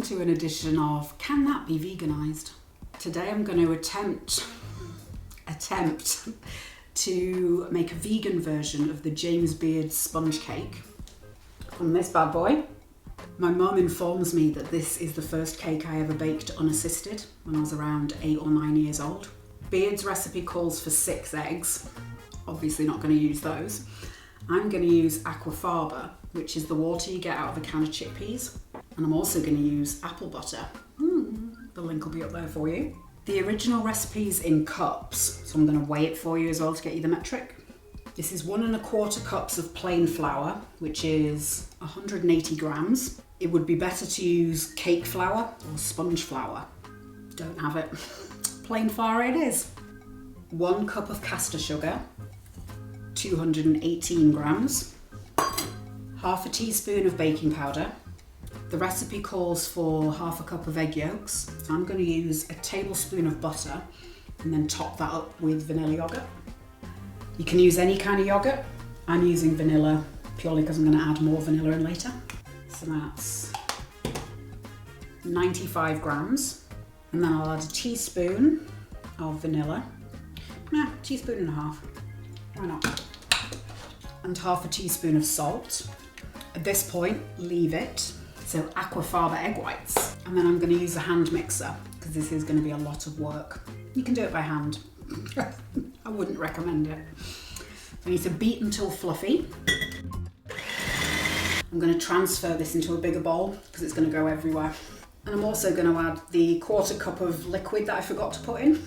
to an edition of Can That Be Veganised? Today I'm going to attempt to make a vegan version of the James Beard sponge cake from this bad boy. My mum informs me that this is the first cake I ever baked unassisted when I was around 8 or 9 years old. Beard's recipe calls for 6 eggs. Obviously not going to use those. I'm going to use Aquafaba, which is the water you get out of a can of chickpeas. And I'm also going to use apple butter. The link will be up there for you. The original recipe's in cups, so I'm going to weigh it for you as well to get you the metric. This is 1 1/4 cups of plain flour, which is 180 grams. It would be better to use cake flour or sponge flour. Don't have it. Plain flour it is. 1 cup of caster sugar, 218 grams. Half a teaspoon of baking powder. The recipe calls for half a cup of egg yolks, so I'm going to use a tablespoon of butter and then top that up with vanilla yogurt. You can use any kind of yogurt. I'm using vanilla purely because I'm going to add more vanilla in later. So that's 95 grams. And then I'll add a teaspoon of vanilla. Teaspoon and a half. Why not? And half a teaspoon of salt. At this point, leave it. So Aquafaba egg whites. And then I'm going to use a hand mixer because this is going to be a lot of work. You can do it by hand. I wouldn't recommend it. I need to beat until fluffy. I'm going to transfer this into a bigger bowl because it's going to go everywhere. And I'm also going to add the 1/4 cup of liquid that I forgot to put in.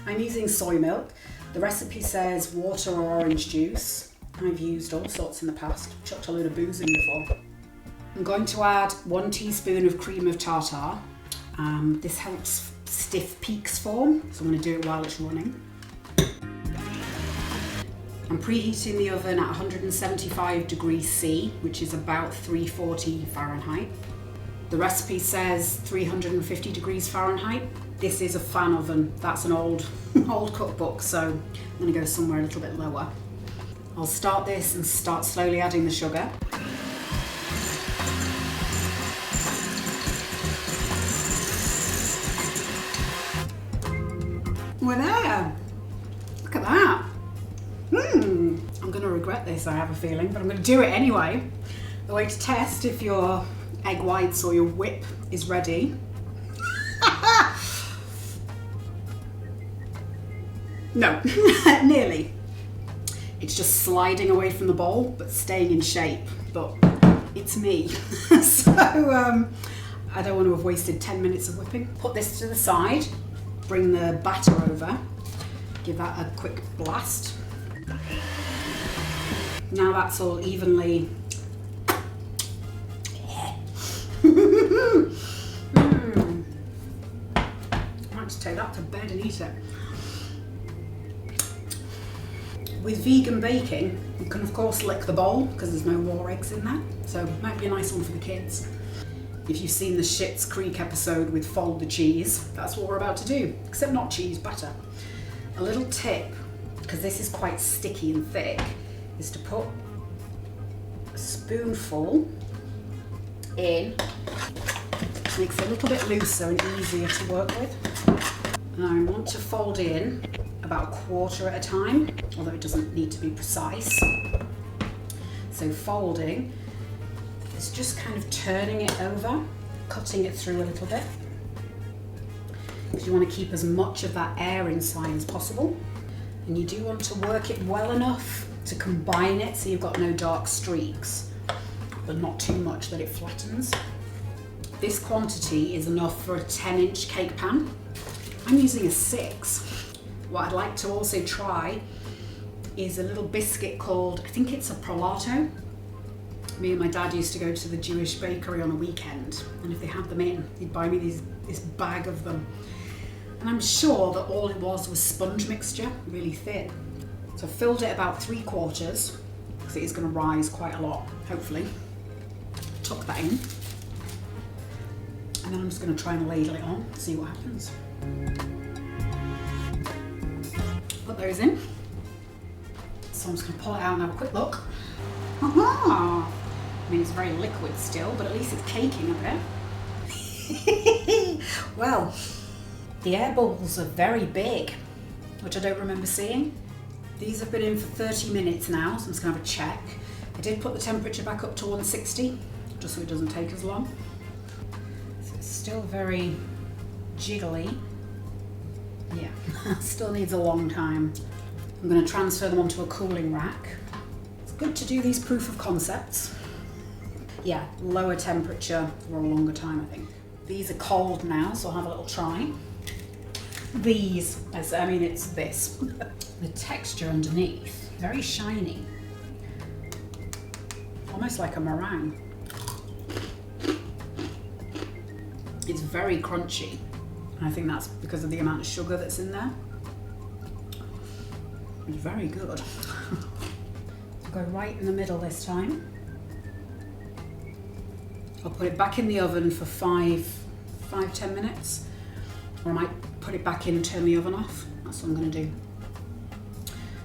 I'm using soy milk. The recipe says water or orange juice. I've used all sorts in the past. Chucked a load of booze in before. I'm going to add 1 teaspoon of cream of tartar. This helps stiff peaks form, so I'm going to do it while it's running. I'm preheating the oven at 175 degrees C, which is about 340 Fahrenheit. The recipe says 350 degrees Fahrenheit. This is a fan oven. That's an old cookbook, so I'm going to go somewhere a little bit lower. I'll start this and start slowly adding the sugar. We're there. Look at that. I'm going to regret this, I have a feeling, but I'm going to do it anyway. The way to test if your egg whites or your whip is ready. No, nearly. It's just sliding away from the bowl, but staying in shape. But it's me. So I don't want to have wasted 10 minutes of whipping. Put this to the side. Bring the batter over, give that a quick blast. Now that's all evenly. I might just take that to bed and eat it. With vegan baking, you can of course lick the bowl because there's no raw eggs in there, so it might be a nice one for the kids. If you've seen the Schitt's Creek episode with Fold the Cheese, that's what we're about to do, except not cheese, butter. A little tip, because this is quite sticky and thick, is to put a spoonful in. Makes it a little bit looser and easier to work with. And I want to fold in about 1/4 at a time, although it doesn't need to be precise. So folding, it's just kind of turning it over, cutting it through a little bit. Because you want to keep as much of that air inside as possible. And you do want to work it well enough to combine it so you've got no dark streaks, but not too much that it flattens. This quantity is enough for a 10-inch cake pan. I'm using a 6. What I'd like to also try is a little biscuit called, I think it's a prelato. Me and my dad used to go to the Jewish bakery on a weekend, and if they had them in, he'd buy me this bag of them. And I'm sure that all it was sponge mixture, really thin. So I filled it about 3/4, because it is going to rise quite a lot, hopefully. Tuck that in. And then I'm just going to try and ladle it on, see what happens. Put those in. So I'm just going to pull it out and have a quick look. I mean, it's very liquid still, but at least it's caking a bit. Well, the air bubbles are very big, which I don't remember seeing. These have been in for 30 minutes now, so I'm just gonna have a check. I did put the temperature back up to 160, just so it doesn't take as long. So it's still very jiggly. Yeah, still needs a long time. I'm gonna transfer them onto a cooling rack. It's good to do these proof of concepts. Yeah, lower temperature for a longer time, I think. These are cold now, so I'll have a little try. These, I mean, it's this. The texture underneath, very shiny. Almost like a meringue. It's very crunchy. And I think that's because of the amount of sugar that's in there. It's very good. I'll go right in the middle this time. I'll put it back in the oven for 5-10 minutes. Or I might put it back in and turn the oven off. That's what I'm gonna do.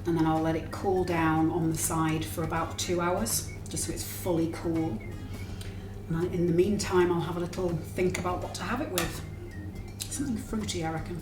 And then I'll let it cool down on the side for about 2 hours, just so it's fully cool. And in the meantime, I'll have a little think about what to have it with. Something fruity, I reckon.